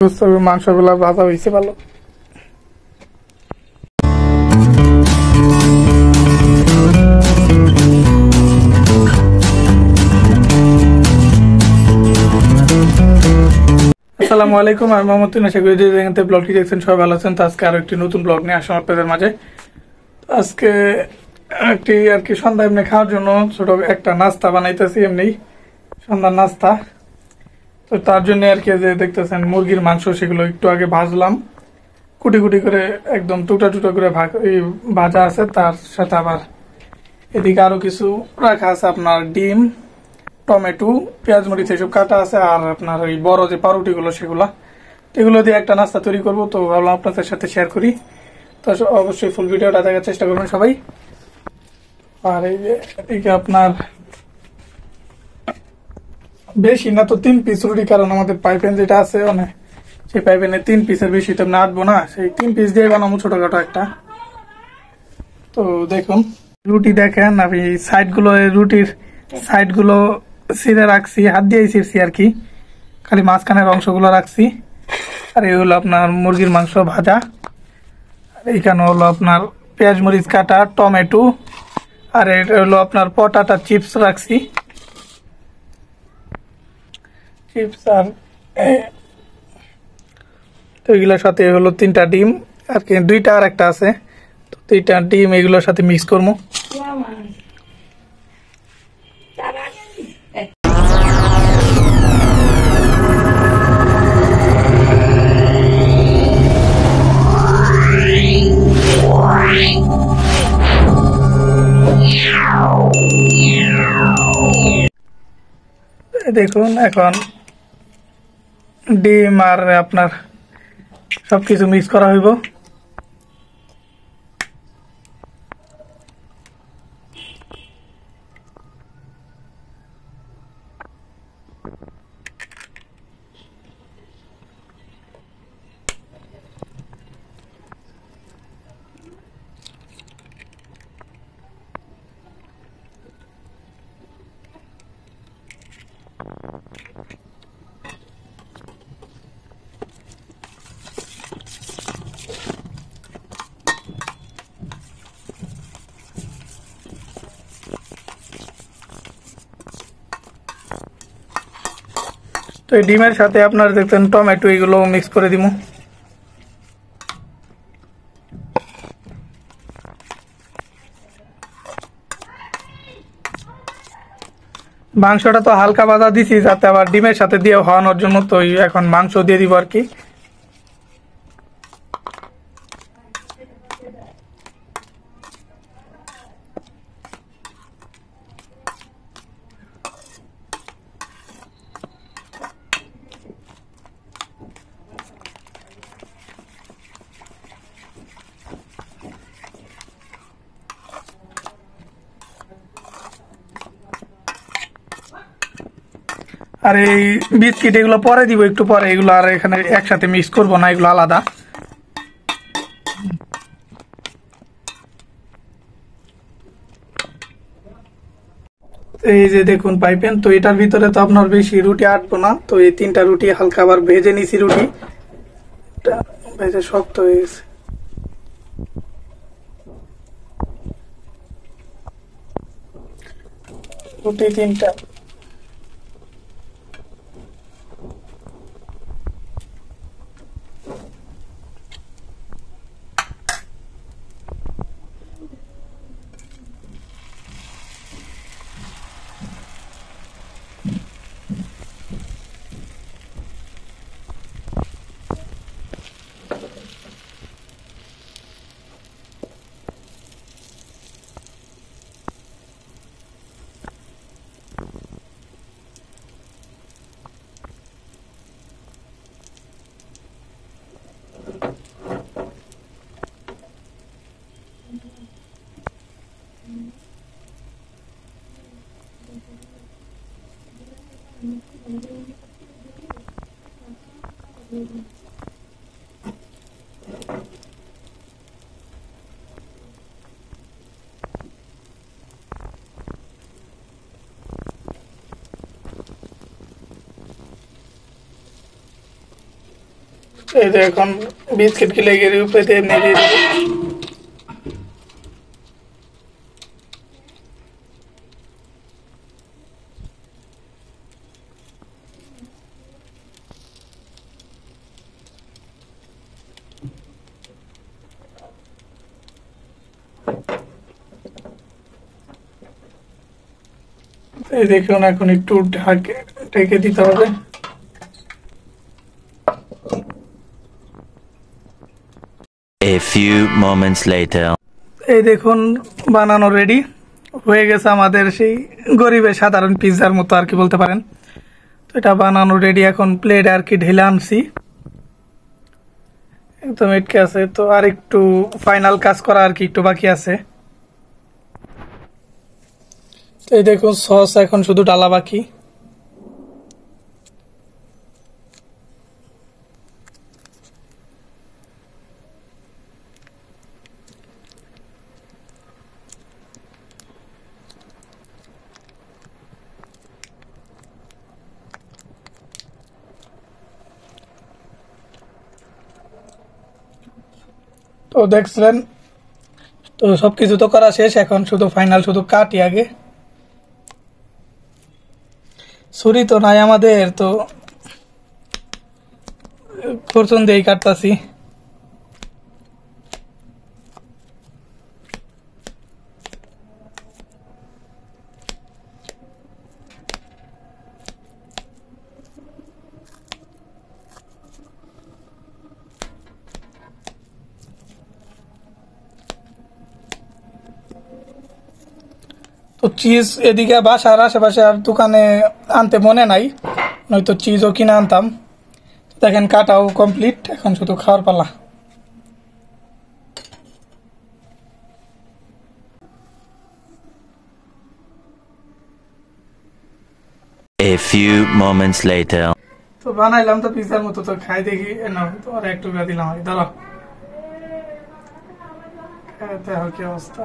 বুঝতে হবে মাংসগুলা ভাজা হয়েছে ভালো। আসসালামু আলাইকুম, আমি মোহাম্মদ তুহিন। আশা করি যে যেখানে ব্লগটি দেখছেন সবাই ভালো আছেন। তো আজকে আরো একটি নতুন ব্লগ নিয়ে আসলাম আপনাদের মাঝে। আজকে একটি আর কি সন্ধ্যা এমনি খাওয়ার জন্য ছোট একটা নাস্তা বানাইতেছি, এমনি সন্ধ্যার নাস্তা। তো তার জন্য আর কি যে দেখতেছেন মুরগির মাংস, সেগুলো একটু আগে ভাজলাম কুটি কুটি করে, একদম টুকরা টুকরা করে ভাজা আছে। তার সাথে আবার এদিকে আরো কিছু রাখা আছে, আপনার ডিম, টমেটো, পেঁয়াজ মরিচ এসব কাটা আছে, আর আপনার ওই বড় যে পাউরুটিগুলো এগুলো দিয়ে একটা নাস্তা তৈরি করবো। তো ভাবলাম আপনাদের সাথে শেয়ার করি। তো অবশ্যই ফুল ভিডিওটা দেখার চেষ্টা করবেন সবাই। আর এই যে এদিকে আপনার বেশি না তো 3 পিস রুটি, কারণ আমাদের পাইপেন যেটা আছে মানে সেই পাইপেনে 3 পিসের বেশি তো আমি আটবো না, সেই 3 পিস দিয়ে বানাবো ছোটখাটো একটা। তো দেখুন রুটি দেখেন, আমি রুটির সাইড গুলো ছিঁড়ে রাখছি, হাত দিয়ে ছিঁড়ছি আর কি, খালি মাঝখানের অংশগুলো রাখছি। আর এই হলো আপনার মুরগির মাংস ভাজা, আর এইখানে হলো আপনার পেঁয়াজ মরিচ কাটা, টমেটো, আর এটা হলো আপনার পটাটা চিপস রাখছি, চিপস। আর তো এগুলোর সাথে হলো 3টা ডিম, আর কি 2টা আর একটা আছে। তো 3টা ডিম এগুলোর সাথে মিক্স করবো। দেখুন এখন ডিম আর আপনার সবকিছু মিক্স করা হইব। তো এই ডিমের সাথে আপনার দেখতেন টমেটো, এগুলো মিক্স করে দিব। মাংসটা তো হালকা ভাজা দিছি যাতে আবার ডিমের সাথে দিয়ে হওয়ানোর জন্য। তো এখন মাংস দিয়ে দিব আর কি। আর এই বিস্কিট এগুলো পরে দিব একটু পরে, এগুলো আর এখানে একসাথে মিক্স করব না, এগুলো আলাদা। এই যে দেখুন পাইপেন, তো এটার ভিতরে তো আপনার বেশি রুটি আটবো না। তো এই 3টা রুটি হালকা আবার ভেজে নিছি, রুটি ভেজে শক্ত হয়ে গেছে। রুটি 3টা। এই যে এখন বিস্কিট গিলে গিয়ে উপরে দিয়ে এমনি দিয়ে দিবো। এই দেখুন এখন একটু ঢেকে দিতে হবে। A few moments later. এই দেখুন বানানো রেডি হয়ে গেছে আমাদের সেই গরিবের সাধারণ পিৎজার মতো আর কি বলতে পারেন। তো এটা বানানো রেডি, এখন প্লেটে আর কি ঢেলে আনছি, একদম এটকে আছে। তো আর একটু ফাইনাল কাজ করা আর কি একটু বাকি আছে। তো এই দেখুন সস এখন শুধু ডালা বাকি। তো দেখছিলেন, তো সবকিছু তো করা শেষ, এখন শুধু ফাইনাল শুধু কাটি আগে। ছুরি তো নাই আমাদের, তো ফরচুন দিয়েই কাটতাছি। তো চিজ এদিকে বাসার আশেপাশে আর দোকানে আনতে মনে নাই, নয়তো চিজও কিনে আনতাম। দেখেন কাটাও কমপ্লিট, এখন শুধু খাওয়ার পালা। A few moments later. তো বানাইলাম তো পিৎজার মতো, তো খাই দেখি না, তো আর একটু দিলাম আর দাঁড়া দেখো কি অবস্থা।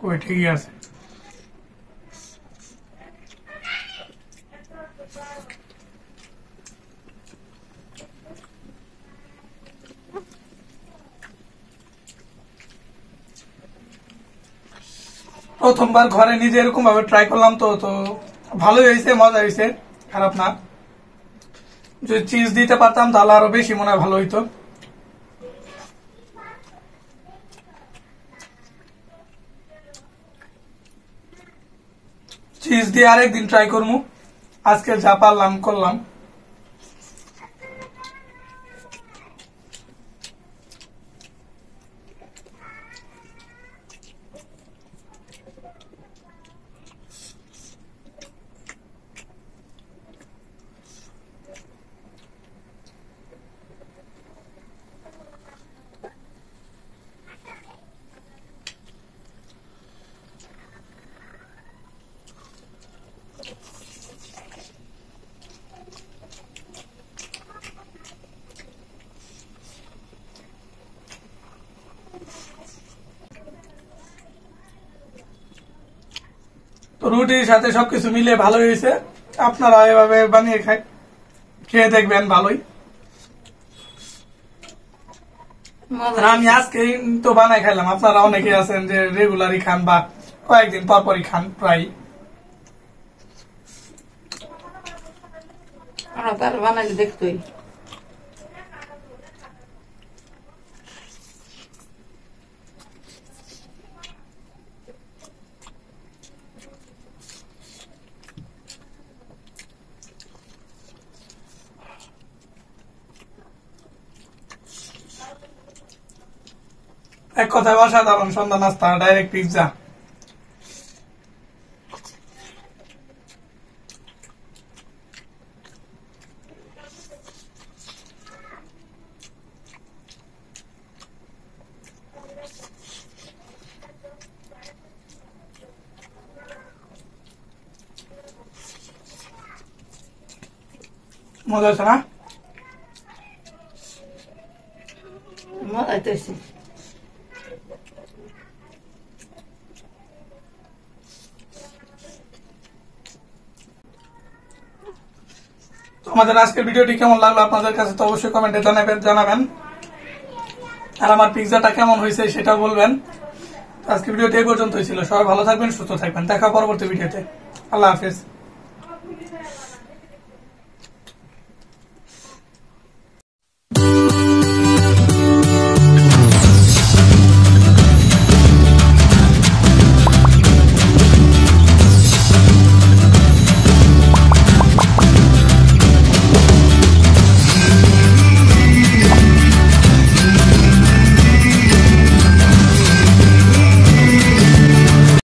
কই ঠিকই আছে। প্রথমবার ঘরে নিজে এরকম ভাবে ট্রাই করলাম, তো তো ভালোই হয়েছে, মজা হয়েছে, খারাপ না। যদি চিজ দিতে পারতাম তাহলে আরো বেশি মনে হয় ভালো হইতো। চিজ দিয়ে আরেকদিন ট্রাই করবো, আজকে যা পারলাম করলাম। তো রুটির সাথে সবকিছু মিলে ভালো হয়েছে। আপনারা এভাবে বানিয়ে খেয়ে দেখবেন, ভালোই। আমি আজকে তো বানাই খাইলাম, আপনারা অনেকে আছেন যে রেগুলারই খান বা কয়েকদিন পর পরই খান প্রায়। বানাইলে দেখতোই। এক কথায় অসাধারণ সন্ধ্যা নাস্তা, ডাইরেক্ট পিৎজা। মজা আছে না? মজাই তো হয়েছে। আমাদের আজকের ভিডিওটি কেমন লাগলো আপনাদের কাছে তো অবশ্যই কমেন্টে জানাবেন। আর আমার পিৎজাটা কেমন হয়েছে সেটাও বলবেন। আজকের ভিডিওটি এই পর্যন্তই ছিল। সবাই ভালো থাকবেন, সুস্থ থাকবেন। দেখা পরবর্তী ভিডিওতে। আল্লাহ হাফেজ।